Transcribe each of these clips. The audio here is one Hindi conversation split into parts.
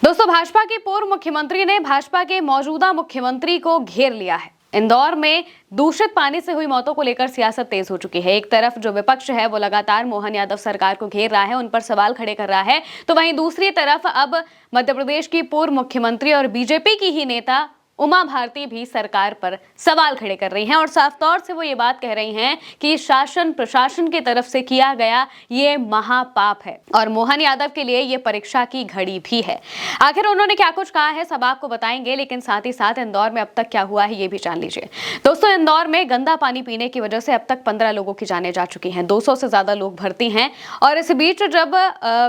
दोस्तों, भाजपा के पूर्व मुख्यमंत्री ने भाजपा के मौजूदा मुख्यमंत्री को घेर लिया है। इंदौर में दूषित पानी से हुई मौतों को लेकर सियासत तेज हो चुकी है। एक तरफ जो विपक्ष है वो लगातार मोहन यादव सरकार को घेर रहा है, उन पर सवाल खड़े कर रहा है, तो वहीं दूसरी तरफ अब मध्य प्रदेश की पूर्व मुख्यमंत्री और बीजेपी की ही नेता उमा भारती भी सरकार पर सवाल खड़े कर रही हैं और साफ तौर से वो ये बात कह रही हैं कि शासन प्रशासन की तरफ से किया गया ये महापाप है और मोहन यादव के लिए ये परीक्षा की घड़ी भी है। आखिर उन्होंने क्या कुछ कहा है सब आपको बताएंगे, लेकिन साथ ही साथ इंदौर में अब तक क्या हुआ है ये भी जान लीजिए। दोस्तों, इंदौर में गंदा पानी पीने की वजह से अब तक 15 लोगों की जानें जा चुकी हैं, 200 से ज्यादा लोग भर्ती हैं। और इस बीच जब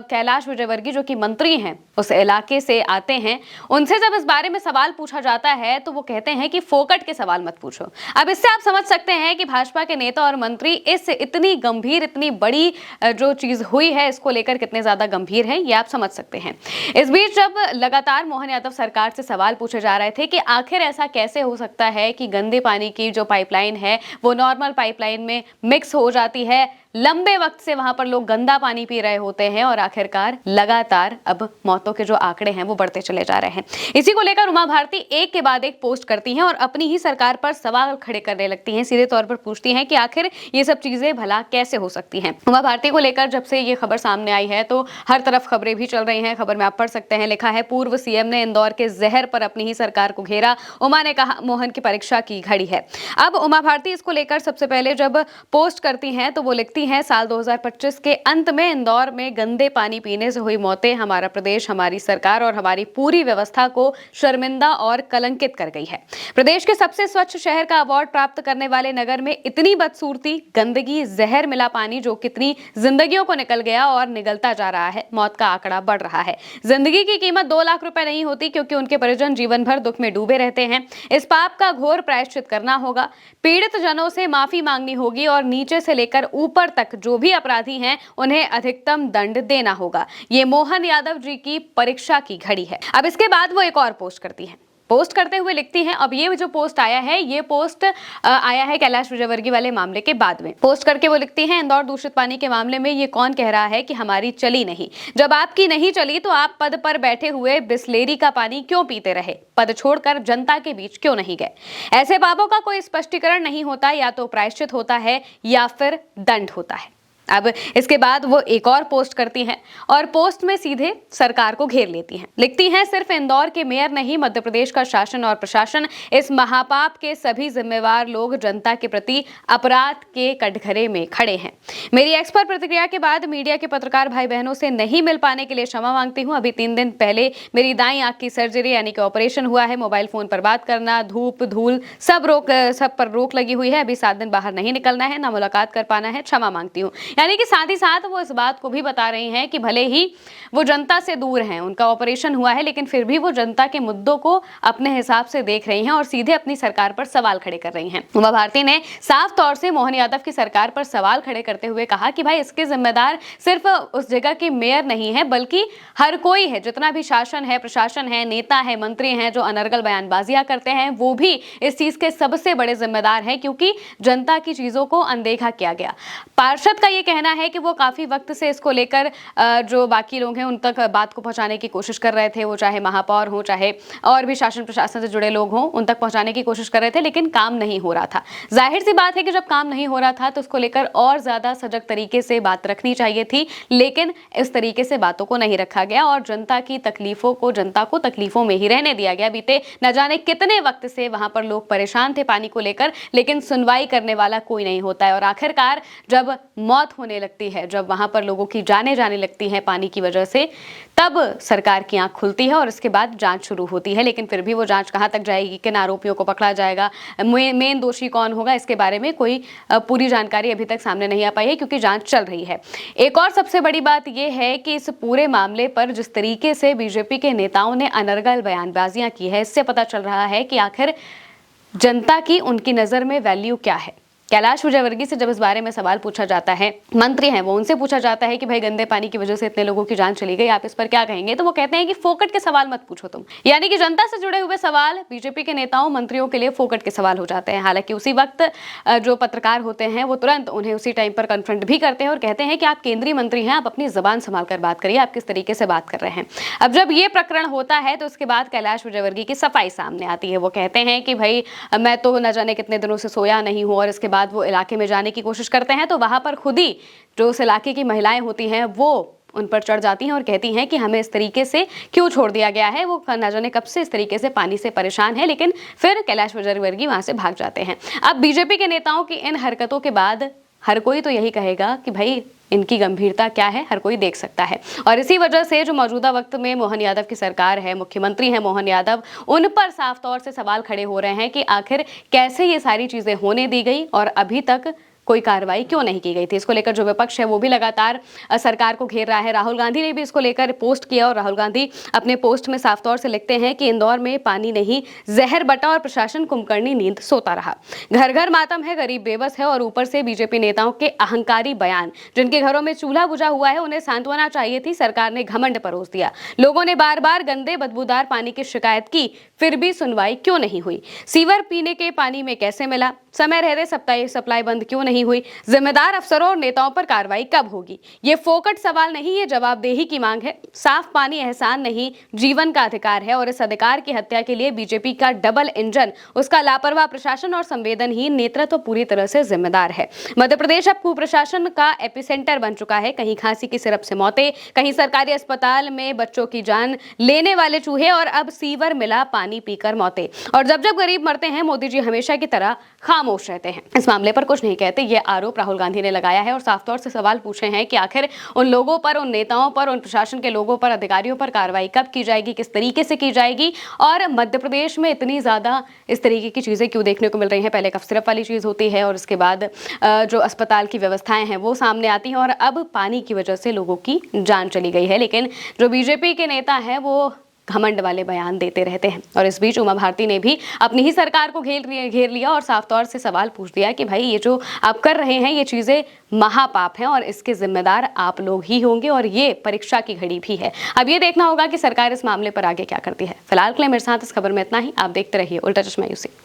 कैलाश विजयवर्गीय जो कि मंत्री हैं उस इलाके से आते हैं, उनसे जब इस बारे में सवाल पूछा जाता है तो वो कहते हैं कि फोकट के सवाल मत पूछो। अब इससे आप समझ सकते हैं कि भाजपा के नेता और मंत्री इस इतनी गंभीर इतनी बड़ी जो चीज हुई है इसको लेकर कितने ज्यादा गंभीर हैं ये आप समझ सकते हैं। इस बीच जब लगातार मोहन यादव सरकार से सवाल पूछे जा रहे थे कि आखिर ऐसा कैसे हो सकता है कि गंदे पानी की जो पाइपलाइन है वो नॉर्मल पाइपलाइन में मिक्स हो जाती है, लंबे वक्त से वहां पर लोग गंदा पानी पी रहे होते हैं और आखिरकार लगातार अब मौतों के जो आंकड़े हैं वो बढ़ते चले जा रहे हैं। इसी को लेकर उमा भारती एक के बाद एक पोस्ट करती हैं और अपनी ही सरकार पर सवाल खड़े करने लगती हैं, सीधे तौर पर पूछती हैं कि आखिर ये सब चीजें भला कैसे हो सकती हैं। उमा भारती को लेकर जब से ये खबर सामने आई है तो हर तरफ खबरें भी चल रही हैं। खबर में आप पढ़ सकते हैं, लिखा है पूर्व सीएम ने इंदौर के जहर पर अपनी ही सरकार को घेरा, उमा ने कहा मोहन की परीक्षा की घड़ी है। अब उमा भारती इसको लेकर सबसे पहले जब पोस्ट करती हैं तो वो लिखती हैं साल 2025 के अंत में इंदौर में गंदे पानी पीने से हुई मौतें हमारा प्रदेश, हमारी सरकार और हमारी पूरी व्यवस्था को शर्मिंदा और कलंकित कर गई है। प्रदेश के सबसे स्वच्छ शहर का अवार्ड प्राप्त करने वाले नगर में इतनी बदसूरती, गंदगी, जहर मिला पानी जो कितनी जिंदगियों को निकल गया और निगलता जा रहा है। मौत का आंकड़ा बढ़ रहा है। जिंदगी की कीमत 2 लाख रुपए नहीं होती क्योंकि उनके परिजन जीवन भर दुख में डूबे रहते हैं। इस पाप का घोर प्रायश्चित करना होगा, पीड़ित जनों से माफी मांगनी होगी और नीचे से लेकर ऊपर तक जो भी अपराधी हैं उन्हें अधिकतम दंड देना होगा। ये मोहन यादव जी की परीक्षा की घड़ी है। अब इसके बाद वो एक और पोस्ट करती हैं। पोस्ट करते हुए लिखती हैं, अब ये जो पोस्ट आया है ये पोस्ट आया है कैलाश विजयवर्गीय वाले मामले के बाद में। पोस्ट करके वो लिखती हैं, इंदौर दूषित पानी के मामले में ये कौन कह रहा है कि हमारी चली नहीं। जब आपकी नहीं चली तो आप पद पर बैठे हुए बिस्लेरी का पानी क्यों पीते रहे, पद छोड़कर जनता के बीच क्यों नहीं गए। ऐसे पापों का कोई स्पष्टीकरण नहीं होता, या तो प्रायश्चित होता है या फिर दंड होता है। अब इसके बाद वो एक और पोस्ट करती हैं और पोस्ट में सीधे सरकार को घेर लेती हैं। लिखती हैं, सिर्फ इंदौर के मेयर नहीं, मध्य प्रदेश का शासन और प्रशासन, इस महापाप के सभी जिम्मेवार लोग जनता के प्रति अपराध के कटघरे में खड़े हैं। मेरी एक्स पर प्रतिक्रिया के बाद मीडिया के पत्रकार भाई बहनों से नहीं मिल पाने के लिए क्षमा मांगती हूँ। अभी 3 दिन पहले मेरी दाईं आंख की सर्जरी यानी कि ऑपरेशन हुआ है। मोबाइल फोन पर बात करना, धूप धूल सब पर रोक लगी हुई है। अभी 7 दिन बाहर नहीं निकलना है, ना मुलाकात कर पाना है, क्षमा मांगती हूँ। यानी कि साथ ही साथ वो इस बात को भी बता रही हैं कि भले ही वो जनता से दूर हैं, उनका ऑपरेशन हुआ है, लेकिन फिर भी वो जनता के मुद्दों को अपने हिसाब से देख रही हैं और सीधे अपनी सरकार पर सवाल खड़े कर रही हैं। उमा भारती ने साफ तौर से मोहन यादव की सरकार पर सवाल खड़े करते हुए कहा कि भाई इसके जिम्मेदार सिर्फ उस जगह के मेयर नहीं है बल्कि हर कोई है, जितना भी शासन है, प्रशासन है, नेता है, मंत्री हैं जो अनर्गल बयानबाजियां करते हैं वो भी इस चीज के सबसे बड़े जिम्मेदार हैं क्योंकि जनता की चीजों को अनदेखा किया गया। पार्षद का ये कहना है कि वो काफी वक्त से इसको लेकर जो बाकी लोग हैं उन तक बात को पहुंचाने की कोशिश कर रहे थे, वो चाहे महापौर हो चाहे और भी शासन प्रशासन से जुड़े लोग हों, उन तक पहुंचाने की कोशिश कर रहे थे, लेकिन काम नहीं हो रहा था। जाहिर सी बात है कि जब काम नहीं हो रहा था तो उसको लेकर और ज्यादा सजग तरीके से बात रखनी चाहिए थी, लेकिन इस तरीके से बातों को नहीं रखा गया और जनता को तकलीफों में ही रहने दिया गया। बीते न जाने कितने वक्त से वहां पर लोग परेशान थे पानी को लेकर, लेकिन सुनवाई करने वाला कोई नहीं होता है और आखिरकार जब मौत होने लगती है, जब वहां पर लोगों की जाने जाने लगती है पानी की वजह से, तब सरकार की आंख खुलती है और इसके बाद जांच शुरू होती है। लेकिन फिर भी वो जांच कहां तक जाएगी, किन आरोपियों को पकड़ा जाएगा, मेन दोषी कौन होगा, इसके बारे में कोई पूरी जानकारी अभी तक सामने नहीं आ पाई है क्योंकि जांच चल रही है। एक और सबसे बड़ी बात यह है कि इस पूरे मामले पर जिस तरीके से बीजेपी के नेताओं ने अनर्गल बयानबाजियां की है, इससे पता चल रहा है कि आखिर जनता की उनकी नजर में वैल्यू क्या है। कैलाश विजयवर्गीय से जब इस बारे में सवाल पूछा जाता है, मंत्री हैं वो, उनसे पूछा जाता है कि भाई गंदे पानी की वजह से इतने लोगों की जान चली गई, आप इस पर क्या कहेंगे? तो वो कहते हैं कि फोकट के सवाल मत पूछो तुम। यानी कि जनता से जुड़े हुए सवाल बीजेपी के नेताओं मंत्रियों के लिए फोकट के सवाल हो जाते हैं। हालांकि उसी वक्त जो पत्रकार होते हैं वो तुरंत उन्हें उसी टाइम पर कन्फ्रंट भी करते हैं और कहते हैं कि आप केंद्रीय मंत्री हैं, आप अपनी जबान संभाल कर बात करिए, आप किस तरीके से बात कर रहे हैं। अब जब ये प्रकरण होता है तो उसके बाद कैलाश विजयवर्गीय की सफाई सामने आती है। वो कहते हैं कि भाई मैं तो न जाने कितने दिनों से सोया नहीं हूं, और इसके बाद वो इलाके में जाने की कोशिश करते हैं तो वहां पर खुद ही जो उस इलाके की महिलाएं होती हैं वो उन पर चढ़ जाती हैं और कहती हैं कि हमें इस तरीके से क्यों छोड़ दिया गया है। वो न जाने कब से इस तरीके से पानी से परेशान है, लेकिन फिर कैलाश विजयवर्गीय वहां से भाग जाते हैं। अब बीजेपी के नेताओं की इन हरकतों के बाद हर कोई तो यही कहेगा कि भाई इनकी गंभीरता क्या है, हर कोई देख सकता है। और इसी वजह से जो मौजूदा वक्त में मोहन यादव की सरकार है, मुख्यमंत्री हैं मोहन यादव, उन पर साफ तौर से सवाल खड़े हो रहे हैं कि आखिर कैसे ये सारी चीजें होने दी गई और अभी तक कोई कार्रवाई क्यों नहीं की गई थी। इसको लेकर जो विपक्ष है वो भी लगातार सरकार को घेर रहा है। राहुल गांधी ने भी इसको लेकर पोस्ट किया और राहुल गांधी अपने पोस्ट में साफ तौर से लिखते हैं कि इंदौर में पानी नहीं जहर बटा और प्रशासन कुंभकर्णी नींद सोता रहा। घर घर मातम है, गरीब बेबस है और ऊपर से बीजेपी नेताओं के अहंकारी बयान। जिनके घरों में चूल्हा बुझा हुआ है उन्हें सांत्वना चाहिए थी, सरकार ने घमंड परोस दिया। लोगों ने बार बार गंदे बदबूदार पानी की शिकायत की, फिर भी सुनवाई क्यों नहीं हुई? सीवर पीने के पानी में कैसे मिला? समय रहते सप्लाई बंद क्यों नहीं हुई? जिम्मेदार अफसरों और नेताओं पर कार्रवाई कब होगी? ये फोकट सवाल नहीं, ये जवाबदेही की मांग है। साफ पानी एहसान नहीं, जीवन का अधिकार है और इस अधिकार की हत्या के लिए बीजेपी का डबल इंजन, उसका लापरवाह प्रशासन और संवेदनहीन नेतृत्व पूरी तरह से जिम्मेदार है। मध्य प्रदेश अब कुप्रशासन का एपिसेंटर बन चुका है। कहीं खांसी की सिरप से मौतें, कहीं सरकारी अस्पताल में बच्चों की जान लेने वाले चूहे और अब सीवर मिला पानी पीकर मौतें। और जब जब गरीब मरते हैं मोदी जी हमेशा की तरह खामोश रहते हैं, इस मामले पर कुछ नहीं कहते। ये आरोप राहुल गांधी ने लगाया है और साफ तौर से सवाल पूछे हैं कि आखिर उन लोगों पर, उन नेताओं पर, उन प्रशासन के लोगों पर, अधिकारियों पर कार्रवाई कब की जाएगी, किस तरीके से की जाएगी और मध्य प्रदेश में इतनी ज्यादा इस तरीके की चीजें क्यों देखने को मिल रही हैं। पहले कफ सिरप वाली चीज होती है और उसके बाद जो अस्पताल की व्यवस्थाएं हैं वो सामने आती हैं और अब पानी की वजह से लोगों की जान चली गई है। लेकिन जो बीजेपी के नेता हैं वो घमंड वाले बयान देते रहते हैं। और इस बीच उमा भारती ने भी अपनी ही सरकार को घेर लिया और साफ तौर से सवाल पूछ दिया कि भाई ये जो आप कर रहे हैं ये चीजें महापाप हैं और इसके जिम्मेदार आप लोग ही होंगे और ये परीक्षा की घड़ी भी है। अब ये देखना होगा कि सरकार इस मामले पर आगे क्या करती है। फिलहाल के लिए मेरे साथ इस खबर में इतना ही। आप देखते रहिए उल्टा चश्मा यूसी।